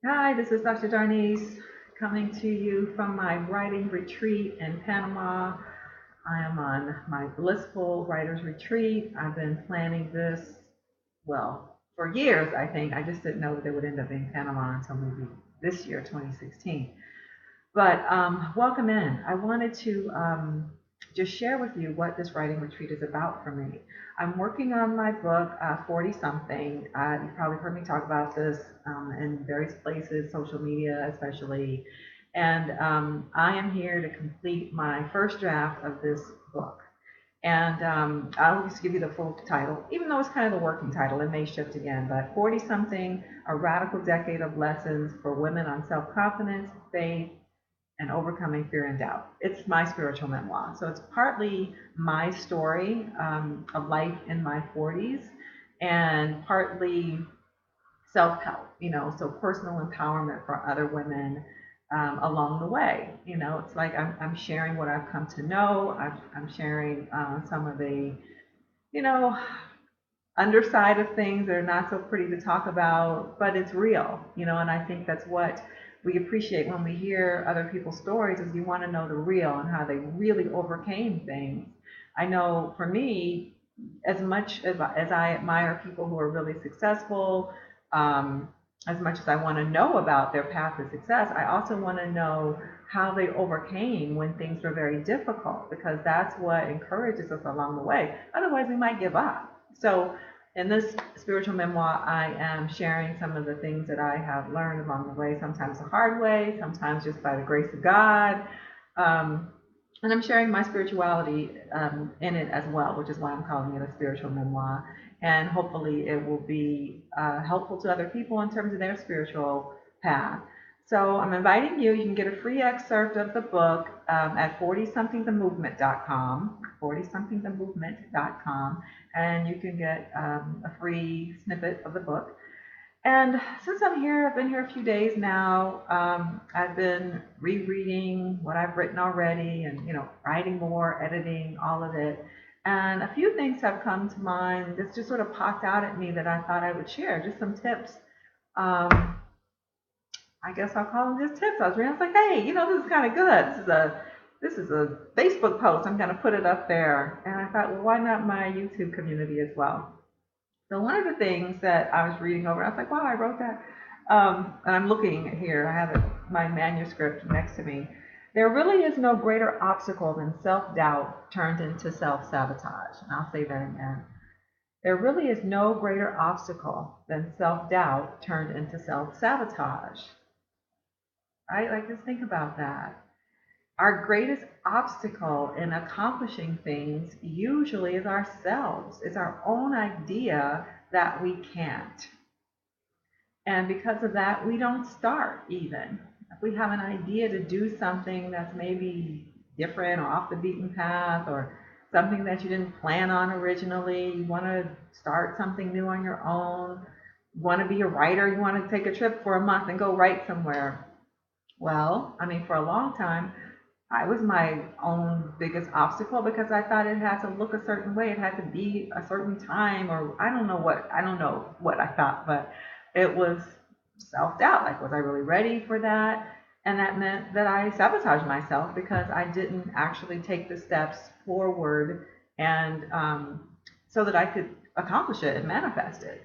Hi, this is Dr. Darnese coming to you from my writing retreat in Panama. I am on my blissful writer's retreat. I've been planning this, well, for years, I think. I just didn't know that it would end up being Panama until maybe this year, 2016. But welcome in. I wanted to just share with you what this writing retreat is about for me. I'm working on my book, 40 something. You've probably heard me talk about this in various places, social media especially. And I am here to complete my first draft of this book. And I'll just give you the full title, even though it's kind of the working title. It may shift again, but 40 something, a radical decade of lessons for women on self confidence, faith, and overcoming fear and doubt. It's my spiritual memoir. So it's partly my story of life in my 40s and partly self help, so personal empowerment for other women along the way. It's like I'm sharing what I've come to know, I'm sharing some of the, you know, underside of things that are not so pretty to talk about, but it's real, and I think that's what we appreciate when we hear other people's stories is you want to know the real and how they really overcame things. I know for me, as much as I admire people who are really successful, um, as much as I want to know about their path to success, I also want to know how they overcame when things were very difficult, because that's what encourages us along the way. Otherwise, we might give up. So in this spiritual memoir, I am sharing some of the things that I have learned along the way, sometimes the hard way, sometimes just by the grace of God. Um, and I'm sharing my spirituality in it as well, which is why I'm calling it a spiritual memoir. And hopefully, it will be helpful to other people in terms of their spiritual path. So I'm inviting you. You can get a free excerpt of the book at 40somethingthemovement.com, 40somethingthemovement.com, and you can get a free snippet of the book. And since I'm here, I've been here a few days now. I've been rereading what I've written already, and writing more, editing, all of it. And a few things have come to mind that's just sort of popped out at me that I thought I would share. Just some tips. Um, I guess I'll call them just tips. I was reading, I was like, hey, this is kind of good. This is a Facebook post. I'm going to put it up there. And I thought, well, why not my YouTube community as well? So one of the things that I was reading over, I was like, wow, I wrote that. And I'm looking here, I have my manuscript next to me. There really is no greater obstacle than self-doubt turned into self-sabotage. And I'll say that again. There really is no greater obstacle than self-doubt turned into self-sabotage. Right? Like, just think about that. Our greatest obstacle in accomplishing things usually is ourselves. It's our own idea that we can't. And because of that, we don't start even. If we have an idea to do something that's maybe different or off the beaten path, or something that you didn't plan on originally, you want to start something new on your own, you want to be a writer, you want to take a trip for a month and go write somewhere. Well, I mean, for a long time, I was my own biggest obstacle because I thought it had to look a certain way. It had to be a certain time, or I don't know what I thought, but it was self-doubt. Like, was I really ready for that? And that meant that I sabotaged myself because I didn't actually take the steps forward and so that I could accomplish it and manifest it.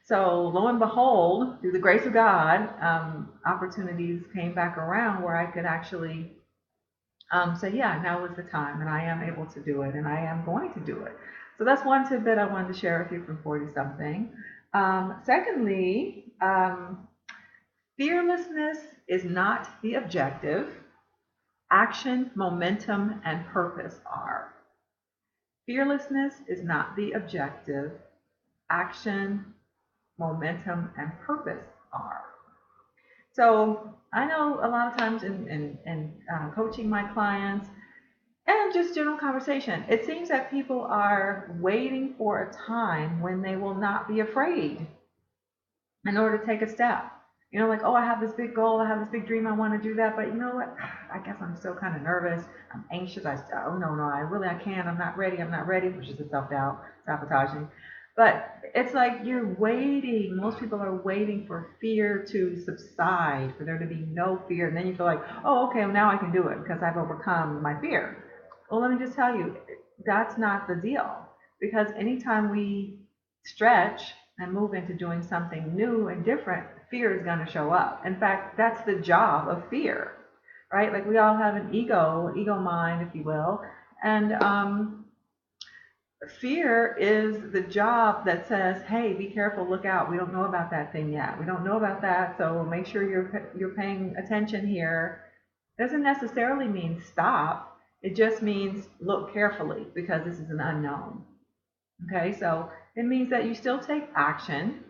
So lo and behold, through the grace of God, opportunities came back around where I could actually say, yeah, now is the time, and I am able to do it, and I am going to do it. So that's one tidbit I wanted to share with you from 40 something. Secondly, fearlessness is not the objective. Action, momentum, and purpose are. Fearlessness is not the objective. Action, momentum, and purpose are. So I know a lot of times in coaching my clients and just general conversation, it seems that people are waiting for a time when they will not be afraid in order to take a step. Like, oh, I have this big goal, I have this big dream, I want to do that, but you know what? I guess I'm still kind of nervous, I'm anxious, oh no, I can't, I'm not ready, which is the self-doubt, sabotaging. But it's like you're waiting. Most people are waiting for fear to subside, for there to be no fear. And then you feel like, oh, okay, well, now I can do it because I've overcome my fear. Well, let me just tell you, that's not the deal. Because anytime we stretch and move into doing something new and different, fear is going to show up. In fact, that's the job of fear, right? Like we all have an ego mind, if you will. And fear is the job that says, hey, be careful, look out, we don't know about that thing yet, we don't know about that, so make sure you're paying attention here. Doesn't necessarily mean stop, it just means look carefully because this is an unknown. Okay, so it means that you still take action.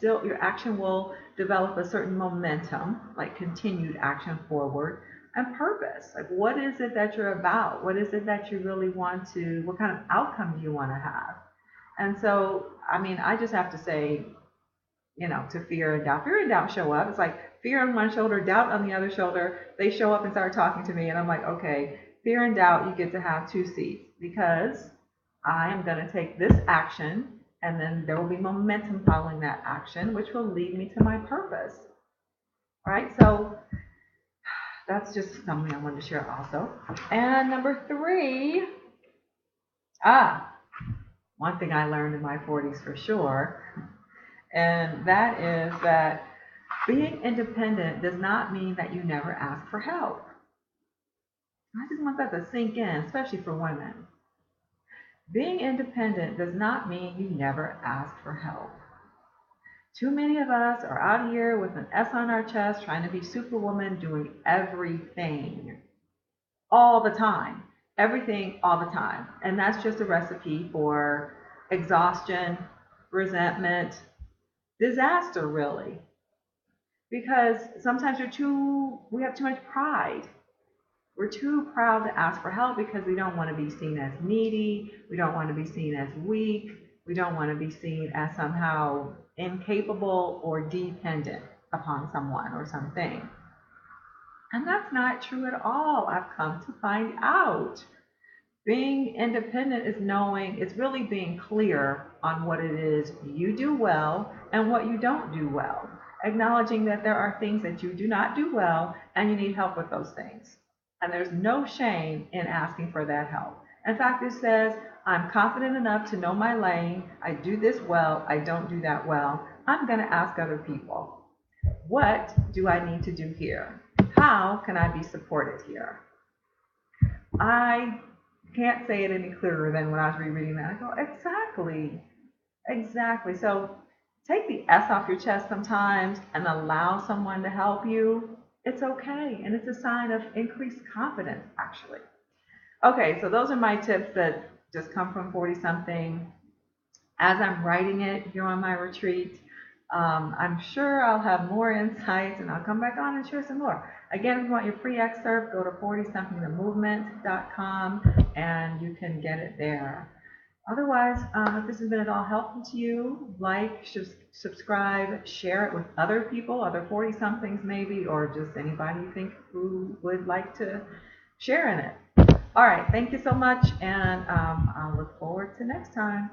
Your action will develop a certain momentum, like continued action forward, and purpose. Like, what is it that you're about? What is it that you really want to, what kind of outcome do you want to have? And so, I mean, I just have to say, to fear and doubt. Fear and doubt show up. It's like fear on one shoulder, doubt on the other shoulder. They show up and start talking to me, and I'm like, okay, fear and doubt, you get to have two seats because I am going to take this action, and then there will be momentum following that action, which will lead me to my purpose. All right, so that's just something I wanted to share also. And number three, one thing I learned in my 40s for sure, and that is that being independent does not mean that you never ask for help. I just want that to sink in, especially for women. Being independent does not mean you never ask for help. Too many of us are out here with an S on our chest trying to be superwoman doing everything all the time. Everything all the time. And that's just a recipe for exhaustion, resentment, disaster, really. Because sometimes we have too much pride. We're too proud to ask for help because we don't want to be seen as needy. We don't want to be seen as weak. We don't want to be seen as somehow incapable or dependent upon someone or something. And that's not true at all, I've come to find out. Being independent is knowing, it's really being clear on what it is you do well and what you don't do well. Acknowledging that there are things that you do not do well and you need help with those things. And there's no shame in asking for that help. In fact, it says, I'm confident enough to know my lane. I do this well. I don't do that well. I'm going to ask other people, what do I need to do here? How can I be supported here? I can't say it any clearer than when I was rereading that. I go, exactly, exactly. So take the S off your chest sometimes and allow someone to help you. It's okay. And it's a sign of increased confidence, actually. Okay, so those are my tips that just come from 40 something. As I'm writing it here on my retreat, I'm sure I'll have more insights and I'll come back on and share some more. Again, if you want your free excerpt, go to 40somethingthemovement.com and you can get it there. Otherwise, if this has been at all helpful to you, like, subscribe, share it with other people, other 40 somethings maybe, or just anybody you think who would like to share in it. All right, thank you so much, and I'll look forward to next time.